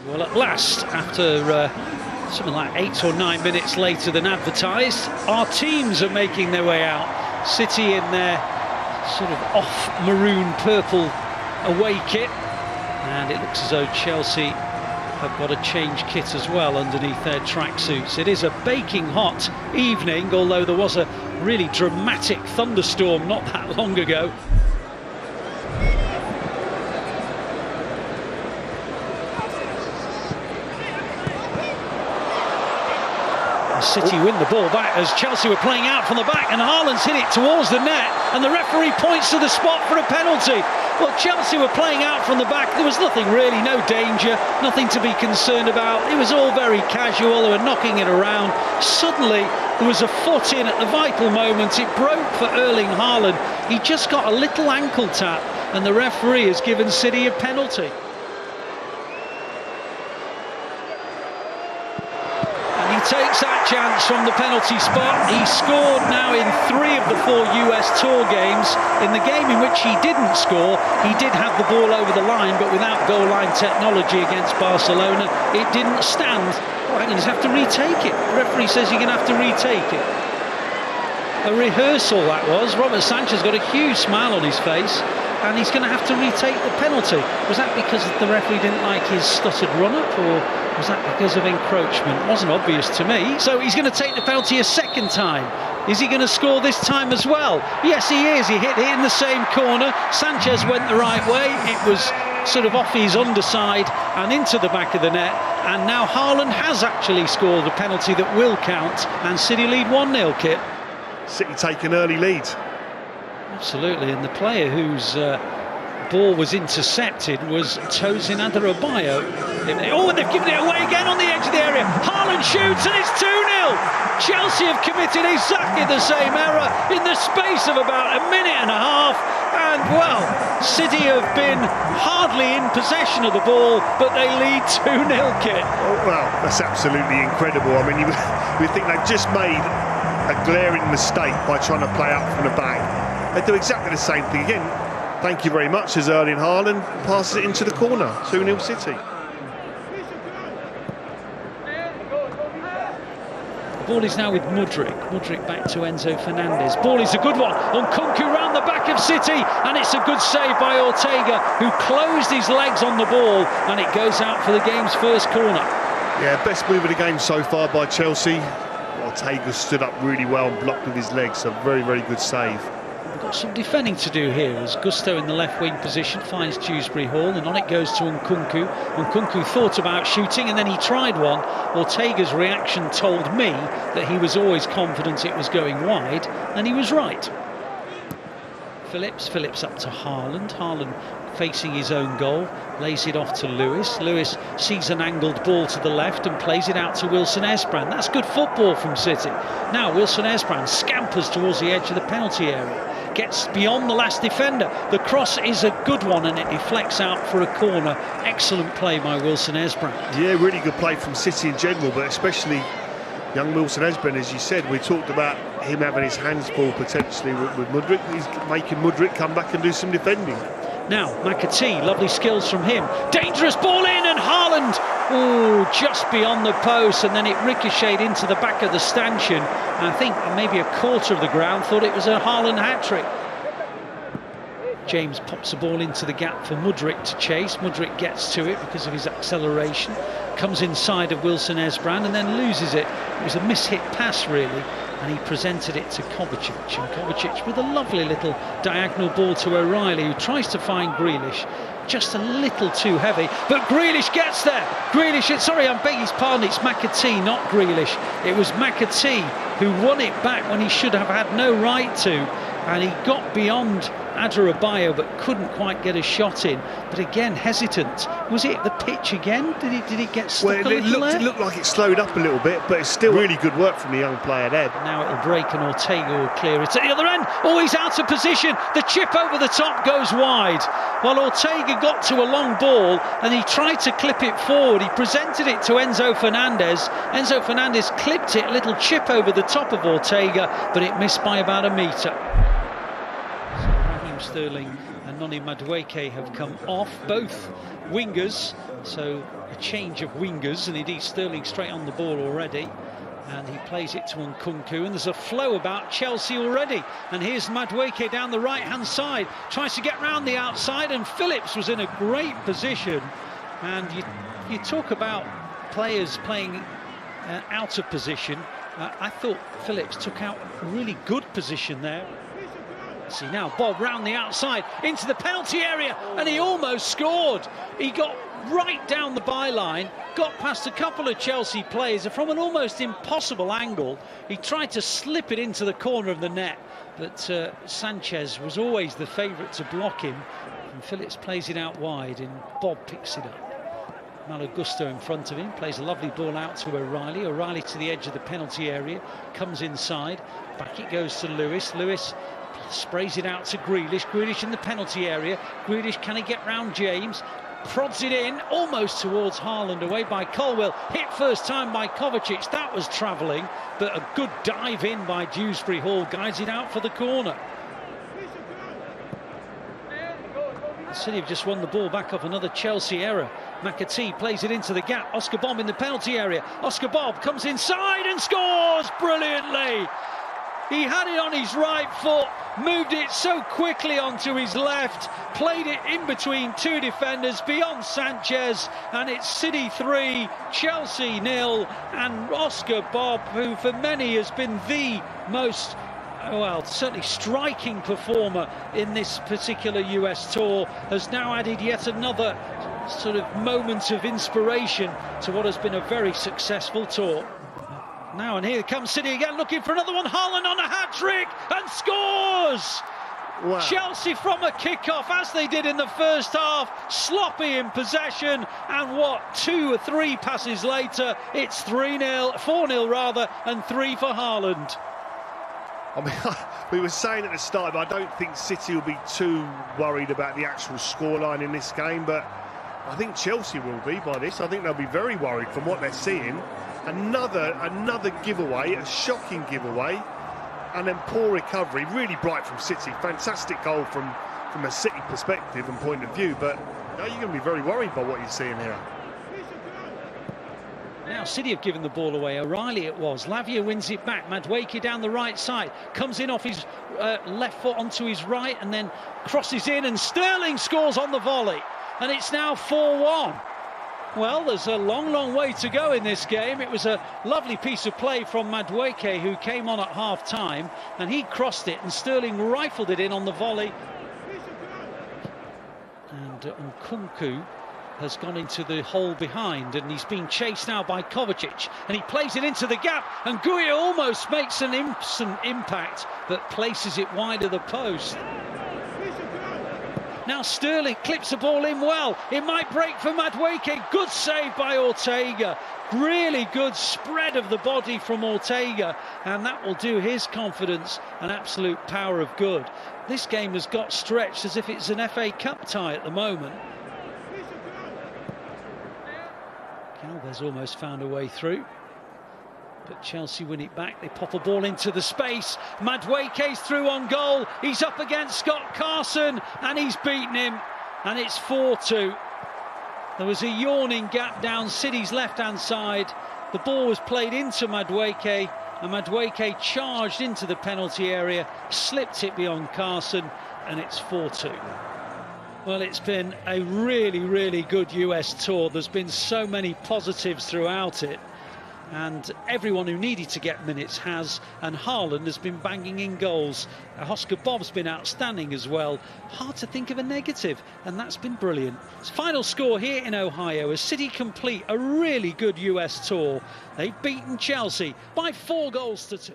Well, at last, after something like 8 or 9 minutes later than advertised, our teams are making their way out. City in their sort of off maroon purple away kit, and it looks as though Chelsea have got a change kit as well underneath their tracksuits. It is a baking hot evening, although there was a really dramatic thunderstorm not that long ago. City win the ball back as Chelsea were playing out from the back, and Haaland's hit it towards the net, and the referee points to the spot for a penalty. Well, Chelsea were playing out from the back. There was nothing really, no danger, nothing to be concerned about. It was all very casual. They were knocking it around. Suddenly, there was a foot in at the vital moment. It broke for Erling Haaland. He just got a little ankle tap, and the referee has given City a penalty. Takes that chance from the penalty spot. He scored now in 3 of the 4 US Tour games. In the game in which he didn't score, he did have the ball over the line, but without goal line technology against Barcelona, it didn't stand. Oh, I'm going to have to retake it. The referee says you're going to have to retake it. A rehearsal that was. Robert Sanchez got a huge smile on his face, and he's going to have to retake the penalty. Was that because the referee didn't like his stuttered run-up, or was that because of encroachment? It wasn't obvious to me. So he's going to take the penalty a second time. Is he going to score this time as well? Yes, he is. He hit it in the same corner. Sanchez went the right way. It was sort of off his underside and into the back of the net. And now Haaland has actually scored a penalty that will count, and City lead 1-0, Kit. City take an early lead. Absolutely, and the player whose ball was intercepted was Tosin Adarabioyo. Oh, and they've given it away again on the edge of the area. Haaland shoots and it's 2-0. Chelsea have committed exactly the same error in the space of about a minute and a half. And, well, City have been hardly in possession of the ball, but they lead 2-0, Kit. Oh, well, that's absolutely incredible. I mean, you think they've just made a glaring mistake by trying to play up from the back. They do exactly the same thing again. Thank you very much as Erling Haaland passes it into the corner. 2-0 City. The ball is now with Mudryk. Mudryk back to Enzo Fernandez. Ball is a good one. Nkunku round the back of City, and it's a good save by Ortega, who closed his legs on the ball, and it goes out for the game's first corner. Yeah, best move of the game so far by Chelsea. Ortega stood up really well and blocked with his legs. A very, very good save. We've got some defending to do here as Gusto in the left wing position finds Dewsbury Hall, and on it goes to Nkunku. Nkunku thought about shooting and then he tried one. Ortega's reaction told me that he was always confident it was going wide, and he was right. Phillips up to Haaland. Haaland facing his own goal, lays it off to Lewis. Lewis sees an angled ball to the left and plays it out to Wilson Esbrand. That's good football from City. Now Wilson Esbrand scampers towards the edge of the penalty area, gets beyond the last defender. The cross is a good one and it deflects out for a corner. Excellent play by Wilson Esbrand. Yeah, really good play from City in general, but especially young Wilson Esbrand, as you said. We talked about him having his hands full potentially with Mudryk. He's making Mudryk come back and do some defending. Now, McAtee, lovely skills from him. Dangerous ball in, and Haaland, oh, just beyond the post, and then it ricocheted into the back of the stanchion. I think maybe a quarter of the ground thought it was a Haaland hat-trick. James pops the ball into the gap for Mudryk to chase. Mudryk gets to it because of his acceleration. Comes inside of Wilson Esbrand and then loses it. It was a mishit pass, really. And he presented it to Kovacic, and Kovacic with a lovely little diagonal ball to O'Reilly, who tries to find Grealish, just a little too heavy, but Grealish gets there. Grealish, sorry, I beg his pardon, it's McAtee, not Grealish. It was McAtee who won it back when he should have had no right to, and he got beyond Adarabioyo but couldn't quite get a shot in. But again, hesitant. Was it the pitch again? Did it get stuck a little there? It looked like it slowed up a little bit, but it's still really good work from the young player there. Now it'll break and Ortega will clear it at the other end. Oh, he's out of position. The chip over the top goes wide. Well, Ortega got to a long ball and he tried to clip it forward. He presented it to Enzo Fernandez. Enzo Fernandez clipped it, a little chip over the top of Ortega, but it missed by about a metre. Sterling and Noni Madueke have come off, both wingers, so a change of wingers, and indeed Sterling straight on the ball already. And he plays it to Nkunku, and there's a flow about Chelsea already. And here's Madueke down the right-hand side, tries to get round the outside, and Phillips was in a great position. And you talk about players playing out of position. I thought Phillips took out a really good position there. See now, Bob round the outside into the penalty area, and he almost scored. He got right down the byline, got past a couple of Chelsea players from an almost impossible angle. He tried to slip it into the corner of the net, but Sanchez was always the favourite to block him, and Phillips plays it out wide, and Bob picks it up. Malo Gusto in front of him, plays a lovely ball out to O'Reilly. O'Reilly to the edge of the penalty area, comes inside, back it goes to Lewis. Lewis sprays it out to Grealish. Grealish in the penalty area. Grealish, can he get round James? Prods it in, almost towards Haaland, away by Colwill. Hit first time by Kovacic, that was travelling, but a good dive in by Dewsbury Hall, guides it out for the corner. City have just won the ball back off another Chelsea error. McAtee plays it into the gap. Oscar Bob in the penalty area. Oscar Bob comes inside and scores brilliantly. He had it on his right foot, moved it so quickly onto his left, played it in between two defenders beyond Sanchez, and it's City 3, Chelsea 0, and Oscar Bob, who for many has been the most, well, certainly striking performer in this particular US tour, has now added yet another sort of moment of inspiration to what has been a very successful tour. Now, and here comes City again, looking for another one. Haaland on a hat-trick and scores! Wow. Chelsea from a kick-off, as they did in the first half, sloppy in possession, and what, 2 or 3 passes later, it's 3-0, 4-0 rather, and 3 for Haaland. I mean, we were saying at the start, but I don't think City will be too worried about the actual scoreline in this game, but I think Chelsea will be by this. I think they'll be very worried from what they're seeing. Another giveaway, a shocking giveaway, and then poor recovery, really bright from City. Fantastic goal from a City perspective and point of view, but you're going to be very worried by what you're seeing here. Now City have given the ball away. O'Reilly it was. Lavia wins it back. Madueke down the right side, comes in off his left foot onto his right, and then crosses in, and Sterling scores on the volley, and it's now 4-1. Well, there's a long way to go in this game. It was a lovely piece of play from Madueke, who came on at half-time, and he crossed it, and Sterling rifled it in on the volley. And Nkunku has gone into the hole behind, and he's being chased now by Kovacic, and he plays it into the gap, and Guia almost makes an instant impact, but places it wide of the post. Now Sterling clips the ball in well. It might break for Madueke. Good save by Ortega. Really good spread of the body from Ortega, and that will do his confidence an absolute power of good. This game has got stretched as if it's an FA Cup tie at the moment. Galvez almost found a way through, but Chelsea win it back. They pop a ball into the space. Madueke's through on goal. He's up against Scott Carson, and he's beaten him, and it's 4-2. There was a yawning gap down City's left-hand side. The ball was played into Madueke, and Madueke charged into the penalty area, slipped it beyond Carson, and it's 4-2. Well, it's been a really good US tour. There's been so many positives throughout it, and everyone who needed to get minutes has, and Haaland has been banging in goals. Oscar Bob's been outstanding as well. Hard to think of a negative, and that's been brilliant. Final score here in Ohio as City complete a really good US tour. They've beaten Chelsea by 4-2.